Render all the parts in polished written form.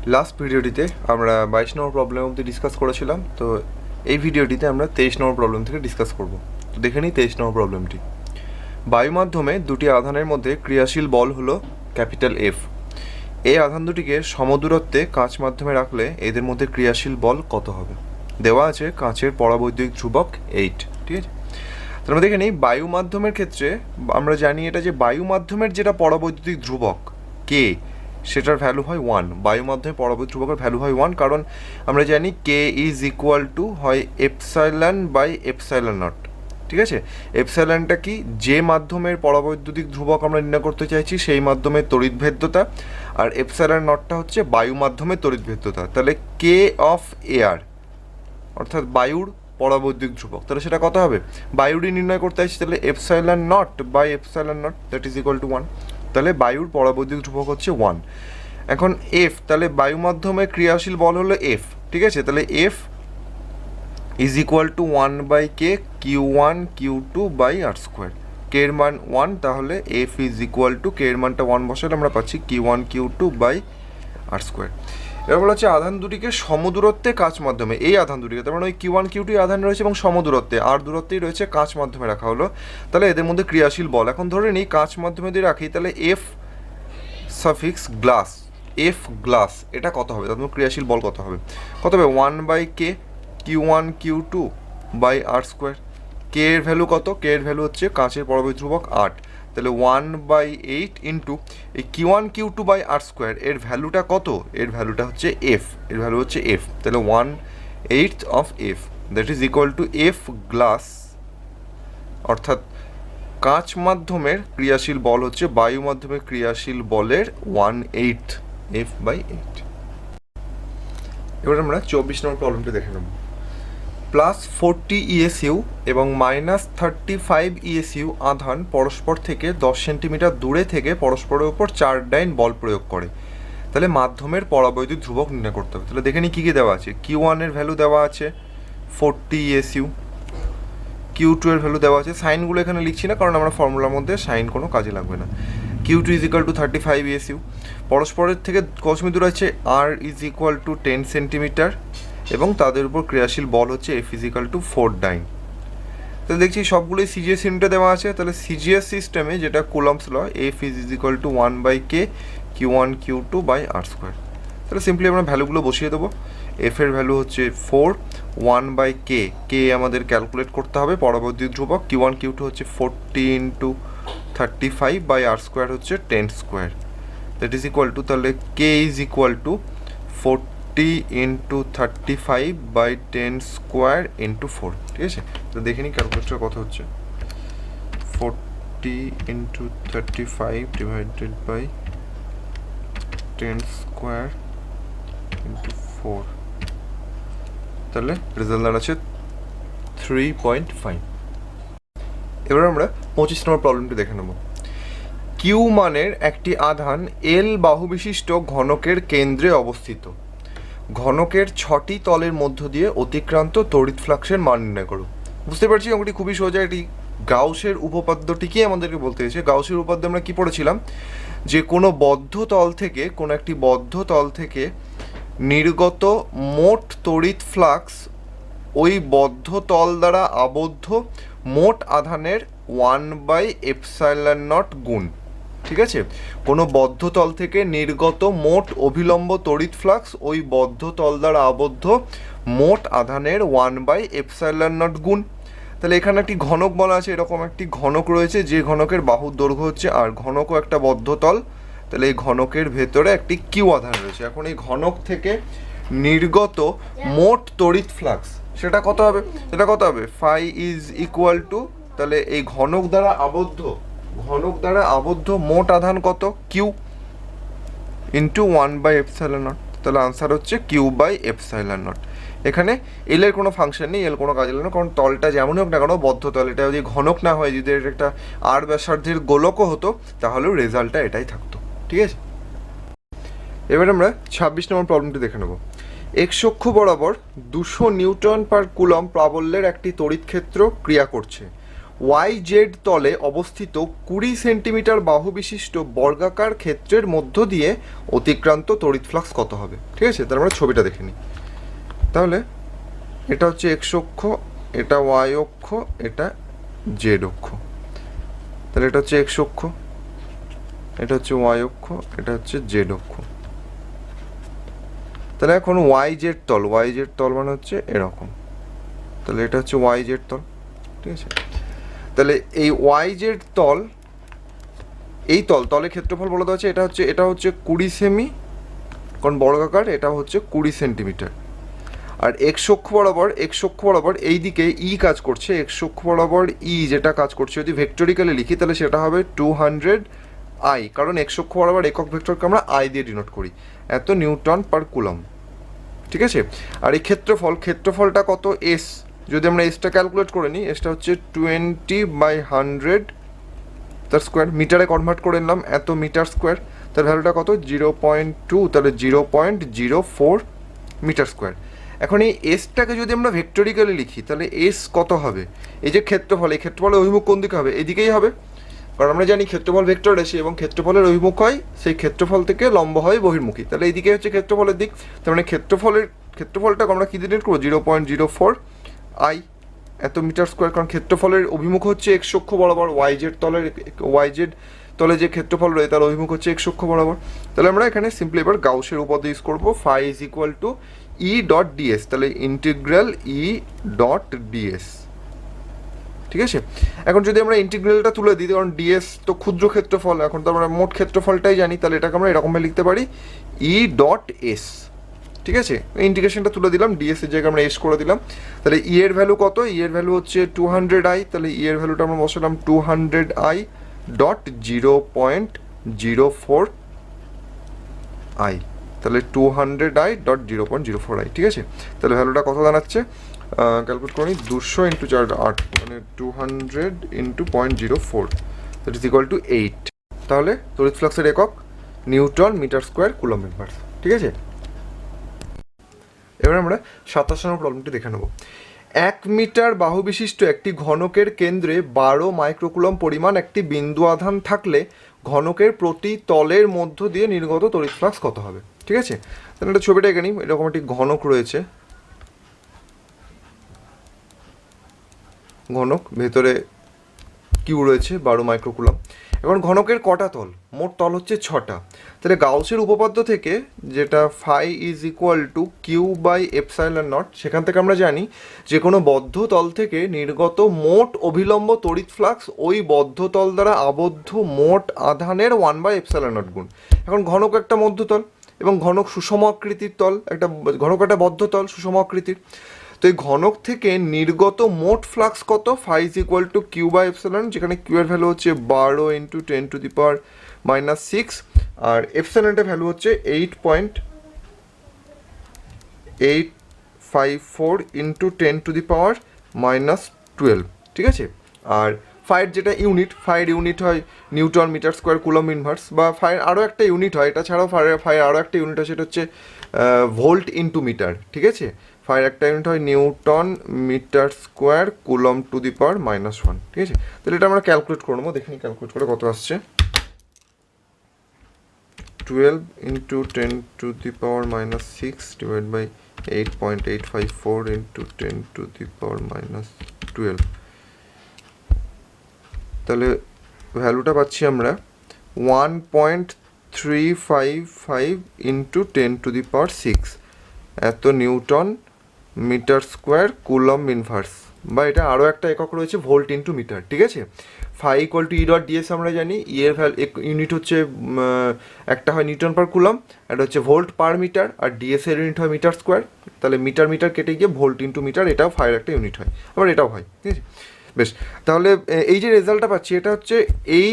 Last ভিডিওটিতে আমরা 22 নম্বর problem অবধি ডিসকাস করেছিলাম। তো এই ভিডিওটিতে আমরা 23 নম্বর প্রবলেম থেকে ডিসকাস করব। তো দেখে নিই 23 নম্বর প্রবলেমটি। বায়ু মাধ্যমে দুটি আধানের মধ্যে ক্রিয়াশীল বল হলো ক্যাপিটাল এফ। এই আধান দুটিকে সমদূরত্বে কাঁচ মাধ্যমে রাখলে এদের মধ্যে ক্রিয়াশীল বল কত হবে? দেওয়া আছে কাঁচের পরাবৈদ্যুতিক ধ্রুবক 8। ঠিক আছে, তার মধ্যে দেখে নিই বায়ু মাধ্যমের ক্ষেত্রে আমরা জানি এটা যে বায়ু মাধ্যমের যেটা পরাবৈদ্যুতিক ধ্রুবক কে, সেটার ভ্যালু হয় 1। বায়ু মাধ্যমে পরাবৈদ্যুতিক ধ্রুবকের ভ্যালু হয় 1, কারণ আমরা জানি কে ইজ ইকুয়াল টু হয় এপসাইলন বাই এপসাইলন নট। ঠিক আছে, এপসাইলনটা কি? যে মাধ্যমের পরাবৈদ্যুতিক ধ্রুবক আমরা নির্ণয় করতে চাইছি সেই মাধ্যমের তড়িৎভেদ্যতা, আর এপসাইলন নটটা হচ্ছে বায়ু মাধ্যমের তড়িৎভেদ্যতা। তাহলে কে অফ এয়ার অর্থাৎ বায়ুর পরাবৈদ্যুতিক ধ্রুবক, তাহলে সেটা কত হবে? বায়ুরই নির্ণয় করতে চাইছি, তাহলে epsilon not by epsilon not that is equal to 1। তাহলে বায়ুর পরাবৈদ্যুতিক ধ্রুবক হচ্ছে 1। এখন এফ, তাহলে বায়ু মাধ্যমে ক্রিয়াশীল বল হলো এফ। ঠিক আছে, তাহলে F is equal to 1 by K, Q1 Q2 by R square. K এর মান 1, তাহলে F is equal to K এর মানটা 1 বসালে আমরা পাচ্ছি Q1 Q2 by R square. এবার বলা হচ্ছে আধান দুটিকে সমদূরত্বে কাঁচ মাধ্যমে, এই আধান দুটিকে তার মানে ওই Q1 Q2 আধান রয়েছে এবং সমদূরত্বে আর দূরত্বেই রয়েছে কাঁচ মাধ্যমে রাখা হলো। তাহলে এদের মধ্যে ক্রিয়াশীল বল এখন ধরে নিই কাঁচ মাধ্যমে দিয়ে রাখি, তাহলে F suffix glass, F glass, এটা কত হবে? তার ক্রিয়াশীল বল কত হবে? কত হবে? 1 by K, Q1 Q2 by R square. K এর ভ্যালু কত? কে এর ভ্যালু হচ্ছে কাঁচের পরাবৈদ্যুতিক ধ্রুবক 8, তাহলে 1/8 ইন্টু এই Q1 Q2 by R square, এর ভ্যালুটা কত? এর ভ্যালুটা হচ্ছে এফ, এর ভ্যালু হচ্ছে এফ। তাহলে 1/8 of F that is equal two F glass, অর্থাৎ কাঁচ মাধ্যমের ক্রিয়াশীল বল হচ্ছে বায়ু মাধ্যমের ক্রিয়াশীল বলের 1/8 এফ বাই 8। এবার আমরা 24 নম্বর প্রবলেমটা দেখে নেব। +40 ESU এবং -35 ESU আধান পরস্পর থেকে 10 সেন্টিমিটার দূরে থেকে পরস্পরের উপর 4 ডাইন বল প্রয়োগ করে। তাহলে মাধ্যমের পরাবৈদ্যুতিক ধ্রুবক নির্ণয় করতে হবে। তাহলে দেখে নিই কী কী দেওয়া আছে। Q1 এর ভ্যালু দেওয়া আছে 40 ESU, Q2 এর ভ্যালু দেওয়া আছে, সাইনগুলো এখানে লিখছি না কারণ আমরা ফর্মুলার মধ্যে সাইন কোনো কাজে লাগবে না। Q2 is equal two 35 ESU, পরস্পরের থেকে কত দূর আছে? R is equal two 10 centimetre এবং তাদের উপর ক্রিয়াশীল বল হচ্ছে F ইজ ইকুয়াল টু 4 ডাইন। তাহলে দেখছি সবগুলোই সিজিএস ইউনিটে দেওয়া আছে। তাহলে সিজিএস সিস্টেমে যেটা Coulomb's law, F is equal to 1 by K, Q1 Q2 by R square. তাহলে সিম্পলি আমরা ভ্যালুগুলো বসিয়ে দেবো। এফ এর ভ্যালু হচ্ছে 4, 1 বাই কে, কে আমাদের ক্যালকুলেট করতে হবে পরাবৈদ্যুতিক ধ্রুবক। Q1 Q2 হচ্ছে 40 ইন্টু 35 বাই আর স্কোয়ার হচ্ছে 10 square that is equal to, তাহলে K is equal to 40 into 35 by 10 square into 4। ঠিক আছে, তো দেখে নিই ক্যালকুলেটর কত হচ্ছে। 40 into 35 divided by 10 square into 4, তাহলে রেজাল্ট দাঁড়াচ্ছে 3.5। এবার আমরা 25 নম্বর প্রবলেমটি দেখে নেব। কিউ মানের একটি আধান এল বাহু বিশিষ্ট ঘনকের কেন্দ্রে অবস্থিত। ঘনকের 6টি তলের মধ্য দিয়ে অতিক্রান্ত তড়িৎ ফ্লাক্সের মান নির্ণয় করো। বুঝতে পারছি অঙ্কটি খুবই সোজা। এটি গাউসের উপপাদ্যটিকে আমাদেরকে বলতে হয়েছে। গাউসের উপপাদ্য আমরা কি পড়েছিলাম? যে কোনো বদ্ধ তল থেকে, কোনো একটি বদ্ধ তল থেকে নির্গত মোট তড়িৎ ফ্লাক্স ওই বদ্ধ তল দ্বারা আবদ্ধ মোট আধানের 1/ε0 গুণ। ঠিক আছে, কোনো বদ্ধ তল থেকে নির্গত মোট অভিলম্ব তড়িৎ ফ্লাক্স ওই বদ্ধ তল দ্বারা আবদ্ধ মোট আধানের 1/ε0 গুণ। তাহলে এখানে একটি ঘনক বলা আছে, এরকম একটি ঘনক রয়েছে যে ঘনকের বাহুর দৈর্ঘ্য হচ্ছে আর, ঘনকও একটা বদ্ধ তল। তাহলে এই ঘনকের ভেতরে একটি কিউ আধান রয়েছে। এখন এই ঘনক থেকে নির্গত মোট তড়িৎ ফ্লাক্স সেটা কত হবে? সেটা কত হবে? ফাই ইজ ইকুয়াল টু, তাহলে এই ঘনক দ্বারা আবদ্ধ মোট আধান কত? Q into 1/ε0। তাহলে আনসার হচ্ছে কিউ বাই এপসাইলন নট। এখানে এল এর কোনো ফাংশন নেই, এল কোনো কাজে লাগে না, কারণ তলটা যেমনই হোক না কেন বদ্ধ তল। এটা যদি ঘনক না হয়, যদি এটা একটা আর ব্যাসার্ধের গোলকও হতো তাহলেও রেজাল্টটা এটাই থাকতো। ঠিক আছে, এবার আমরা 26 নম্বর প্রবলেমটি দেখে নেব। এক্স অক্ষ বরাবর 200 নিউটন পার কুলম প্রাবল্যের একটি তড়িৎ ক্ষেত্র ক্রিয়া করছে। ওয়াই জেড তলে অবস্থিত 20 সেন্টিমিটার বাহু বিশিষ্ট বর্গাকার ক্ষেত্রের মধ্য দিয়ে অতিক্রান্ত তড়িৎ ফ্লাক্স কত হবে? ঠিক আছে, তাহলে আমরা ছবিটা দেখে নিই। তাহলে এটা হচ্ছে এক্স অক্ষ, এটা ওয়াই অক্ষ, এটা জেড অক্ষ। তাহলে এটা হচ্ছে এক্স অক্ষ, এটা হচ্ছে ওয়াই অক্ষ, এটা হচ্ছে জেড অক্ষ। তাহলে এখন ওয়াই জেড তল মানে হচ্ছে এরকম। তাহলে এটা হচ্ছে ওয়াই জেড তল, ঠিক আছে। তাহলে এই ওয়াই জেড তল, এই তলের ক্ষেত্রফল বলে দেওয়া আছে, এটা হচ্ছে 20 সেমি, কারণ বর্গাকার, এটা হচ্ছে 20 সেন্টিমিটার। আর এক্স অক্ষ বরাবর এই দিকে ই কাজ করছে, এক্স অক্ষ বরাবর ই যেটা কাজ করছে, যদি ভেক্টরিক্যালি লিখি তাহলে সেটা হবে 200 আই, কারণ এক্স অক্ষ বরাবর একক ভেক্টরকে আমরা আই দিয়ে ডিনোট করি, এত নিউটন পার কুলম, ঠিক আছে। আর এই ক্ষেত্রফলটা কত? এস, যদি আমরা এসটা ক্যালকুলেট করে নিই, এসটা হচ্ছে 20/100 তার স্কোয়ার, মিটারে কনভার্ট করে নিলাম, এত মিটার স্কোয়ার, তার ভ্যালুটা কত? 0.2, তাহলে 0.04 মিটার স্কোয়ার। এখন এই এসটাকে যদি আমরা ভেক্টরিক্যালি লিখি তাহলে এস কত হবে? এই যে ক্ষেত্রফল, এই ক্ষেত্রফলের অভিমুখ কোন দিকে হবে? এদিকেই হবে, কারণ আমরা জানি ক্ষেত্রফল ভেক্টর রাশি এবং ক্ষেত্রফলের অভিমুখ হয় সেই ক্ষেত্রফল থেকে লম্ব হয় বহির্মুখী, তাহলে এইদিকে হচ্ছে ক্ষেত্রফলের দিক। তার মানে ক্ষেত্রফলটাকে আমরা কি দিয়ে ডিনোট করবো? 0.04 আই, এত মিটার স্কোয়ার, কারণ ক্ষেত্রফলের অভিমুখ হচ্ছে এক্স অক্ষ বরাবর, ওয়াই জেড তলে যে ক্ষেত্রফল রয়েছে তার অভিমুখ হচ্ছে এক্স অক্ষ বরাবর। তাহলে আমরা এখানে সিম্পলি এবার গাউসের উপপাদ্য ইউজ করবো, phi is equal to E dot DS, তাহলে ইন্টিগ্রাল ই ডট ডিএস, ঠিক আছে। এখন যদি আমরা ইন্টিগ্রালটা তুলে দিই, কারণ ডিএস তো ক্ষুদ্র ক্ষেত্রফল, এখন তো আমরা মোট ক্ষেত্রফলটাই জানি, তাহলে এটাকে আমরা এরকমভাবে লিখতে পারি ই ডট এস, ঠিক আছে। ইন্টিগ্রেশনটা তুলে দিলাম, ডিএস এর জায়গায় আমরা এস করে দিলাম। তাহলে ই এর ভ্যালু কত? ই এর ভ্যালু হচ্ছে 200 আই, তাহলে ই এর ভ্যালুটা আমরা বসালাম 200 আই ডট 0.04 আই, তাহলে 200 আই ডট 0.04 আই, ঠিক আছে। তাহলে ভ্যালুটা কত দাঁড়াচ্ছে? ক্যালকুলেট করি, 200 ইন্টু 4 8, মানে 200 into 0.04, that is equal to 8। তাহলে তড়িৎ ফ্লাক্সের একক newton metre square coulomb inverse, ঠিক আছে। এবার আমরা 27 নম্বর প্রবলেমটি দেখে নেব। 1 মিটার বাহু বিশিষ্ট একটি ঘনকের কেন্দ্রে 12 মাইক্রোকুলম পরিমাণ একটি বিন্দু আধান থাকলে ঘনকের প্রতি তলের মধ্য দিয়ে নির্গত তড়িৎ ফ্লাক্স কত হবে? ঠিক আছে, তাহলে একটা ছবিটা এখানে এরকম একটি ঘনক রয়েছে, ঘনক ভেতরে কিউ রয়েছে 12 মাইক্রোকুলম। এখন ঘনকের কটা তল? মোট তল হচ্ছে 6টা। তাহলে গাউসের উপপাদ্য থেকে, যেটা phi is equal to Q by epsilon not, সেখান থেকে আমরা জানি যে কোনো বদ্ধ তল থেকে নির্গত মোট অভিলম্ব তড়িৎ ফ্লাক্স ওই বদ্ধ তল দ্বারা আবদ্ধ মোট আধানের 1/এপসাইলন নট গুণ। এখন ঘনক একটা মধ্যতল এবং ঘনক সুষম আকৃতির তল, ঘনক একটা বদ্ধ তল সুষম আকৃতির। তো এই ঘনক থেকে নির্গত মোট ফ্লাক্স কত? Phi is equal to Q by epsilon, যেখানে কিউ এর ভ্যালু হচ্ছে 12 ইন্টু 10⁻⁻6, আর এপসাইলনটার ভ্যালু হচ্ছে 8.854 ইন্টু 10⁻⁻12, ঠিক আছে। আর ফাইয়ের যেটা ইউনিট, ফাইয়ের ইউনিট হয় newton metre square coulomb inverse, বা ফাইয়ের আরও একটা ইউনিট হয়, এটা ছাড়াও ফাইয়ের আরও একটা ইউনিট হয়, সেটা হচ্ছে ভোল্ট ইন্টু মিটার, ঠিক আছে। ফাইয়ের একটা ইউনিট হয় newton metre square coulomb to the power -1, ঠিক আছে। তাহলে এটা আমরা ক্যালকুলেট করবো, দেখিনি ক্যালকুলেট করে কত আসছে। 12 ইন্টু 10⁻⁻6 ডিভাইড বাই 8.854 ইন্টু 10⁻⁻12, তাহলে ভ্যালুটা পাচ্ছি আমরা 1.355 ইন্টু 10⁻6, এত newton metre square coulomb inverse, বা এটা আরও একটা একক রয়েছে ভোল্ট ইন্টু মিটার, ঠিক আছে। Phi equal to E dot DS আমরা জানি, ই এর ইউনিট হচ্ছে একটা হয় নিউটন পার কুলম্ব, একটা হচ্ছে ভোল্ট পার মিটার, আর ডিএস এর ইউনিট হয় মিটার স্কোয়ার। তাহলে মিটার কেটে গিয়ে ভোল্ট ইন্টু মিটার, এটাও ফাইয়ের একটা ইউনিট হয়, আবার এটাও হয়, ঠিক আছে। বেশ, তাহলে এই যে রেজাল্টটা পাচ্ছি, এটা হচ্ছে এই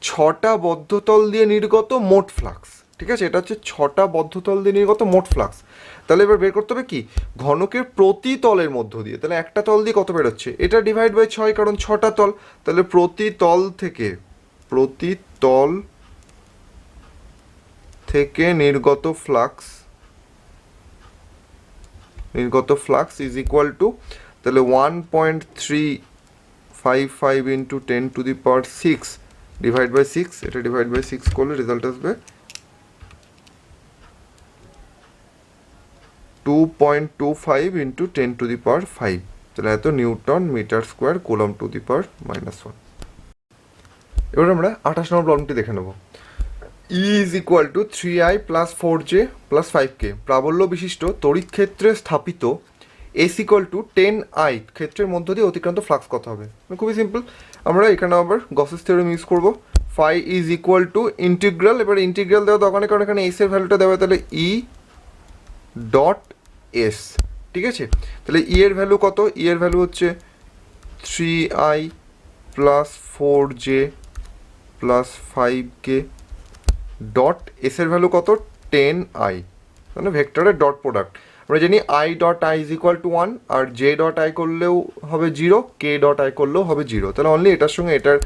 6টা বদ্ধতল দিয়ে নির্গত মোট ফ্লাক্স, ঠিক আছে। এটা হচ্ছে 6টা বদ্ধতল দিয়ে নির্গত মোট ফ্লাক্স। তাহলে এবার বের করতে হবে কি ঘনকের প্রতি তলের মধ্য দিয়ে, তাহলে একটা তল দিয়ে কত বেরোচ্ছে, এটা ডিভাইড বাই 6, কারণ 6টা তল, তাহলে প্রতি তল থেকে নির্গত ফ্লাক্স ইজ ইকুয়াল টু, তাহলে 1.3 5 ইন্টু 10⁶ ডিভাইড বাই 6, এটা ডিভাইড বাই 6 করলে রেজাল্ট আসবে 2.25 ইন্টু 10⁵, তাহলে এত newton metre square coulomb to the power -1। এবার আমরা 28 নম্বর প্রবলেমটি দেখে নেব। E is equal to 3i plus 4j plus 5k প্রাবল্য বিশিষ্ট তড়িৎ ক্ষেত্রে স্থাপিত S ইকুয়াল টু 10i ক্ষেত্রের মধ্য দিয়ে অতিক্রান্ত ফ্লাক্স কত হবে? খুবই সিম্পল, আমরা এখানে আবার গসেস থিওরেম ইউজ করব। Phi is equal to integral, এবার ইন্টিগ্রাল দেওয়া দোকানে কারণ এখানে এস এর ভ্যালুটা দেওয়া, তাহলে ই ডট এস, ঠিক আছে? তাহলে ই এর ভ্যালু কত? ই এর ভ্যালু হচ্ছে 3i plus 4j plus 5k dot S এর ভ্যালু কত? 10i, মানে ভেক্টরের ডট প্রোডাক্ট। আমরা জানি i dot i is equal to 1, আর j ডট i করলেও হবে 0, k ডট i করলেও হবে 0, তাহলে অনলি এটার সঙ্গে এটার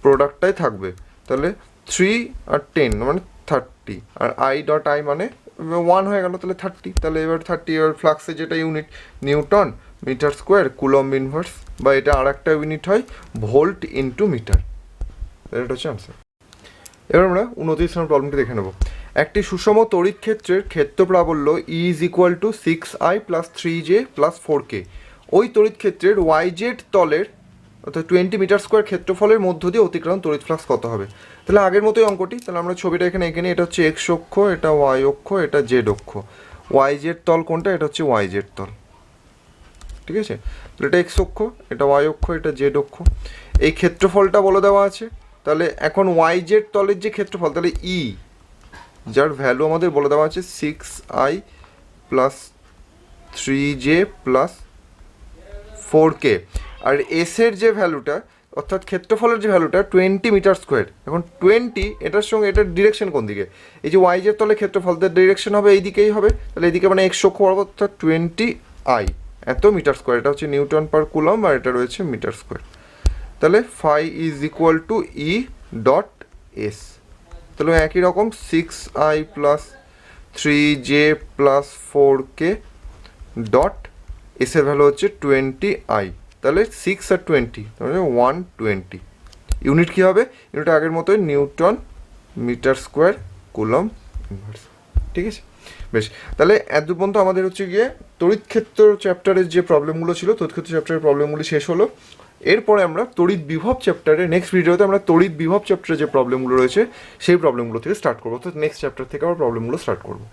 প্রোডাক্টটাই থাকবে। তাহলে 3 আর 10 মানে 30, আর i ডট i মানে 1 হয়ে গেল, তাহলে 30। তাহলে এবার 30, এবার ফ্লাক্সের যেটা unit newton metre square coulomb inverse, বা এটা আর একটা ইউনিট হয় ভোল্ট ইন্টু মিটার। এটা হচ্ছে আনসার। এবার আমরা 29 নম্বর প্রবলেমটি দেখে নেব। একটি সুষম তড়িৎ ক্ষেত্রের ক্ষেত্র প্রাবল্য E is equal two 6i plus 3j plus 4k ওই তড়িৎ ক্ষেত্রের yz তলের অর্থাৎ 20 মিটার স্কোয়ার ক্ষেত্রফলের মধ্য দিয়ে অতিক্রান্ত তড়িৎ ফ্লাক্স কত হবে? তাহলে আগের মতোই অঙ্কটি, তাহলে আমরা ছবিটা এখানে এঁকে নিই। এটা হচ্ছে x অক্ষ, এটা y অক্ষ, এটা z অক্ষ। yz তল কোনটা? এটা হচ্ছে yz তল, ঠিক আছে? তাহলে এটা x অক্ষ, এটা y অক্ষ, এটা z অক্ষ। এই ক্ষেত্রফলটা বলে দেওয়া আছে। তাহলে এখন yz তলের যে ক্ষেত্রফল, তাহলে E যার ভ্যালু আমাদের বলে দেওয়া আছে 6i plus 3j plus 4k, আর এস এর যে ভ্যালুটা অর্থাৎ ক্ষেত্রফলের যে ভ্যালুটা 20 মিটার স্কোয়ার। এখন 20 এটার সঙ্গে এটার ডিরেকশন কোন দিকে? এই যে yz তলে ক্ষেত্রফল, তার ডিরেকশন হবে এই দিকেই হবে, তাহলে এইদিকে মানে x অক্ষ বরাবর, অর্থাৎ 20i এত মিটার স্কোয়ার। এটা হচ্ছে নিউটন পার কুলম, আর এটা রয়েছে মিটার স্কোয়ার। তাহলে phi is equal to E dot S. তাহলে একই রকম 6i plus 3j plus 4k dot এসের ভ্যালু হচ্ছে 20i, তাহলে 6 আর 20 তাহলে 120। ইউনিট কী হবে? ইউনিট আগের মতোই newton metre square coulomb inverse, ঠিক আছে? বেশ, তাহলে এত পর্যন্ত আমাদের হচ্ছে গিয়ে তড়িৎ ক্ষেত্র চ্যাপ্টারের যে প্রবলেমগুলো ছিল, তড়িৎ ক্ষেত্র চ্যাপ্টারের প্রবলেমগুলি শেষ হলো। এরপরে আমরা তড়িৎ বিভব চ্যাপ্টারে নেক্সট ভিডিওতে আমরা তড়িৎ বিভব চ্যাপ্টারে যে প্রবলেমগুলো রয়েছে সেই প্রবলেমগুলো থেকে স্টার্ট করবো। তো নেক্সট চ্যাপ্টার থেকে আমরা প্রবলেমগুলো স্টার্ট করবো।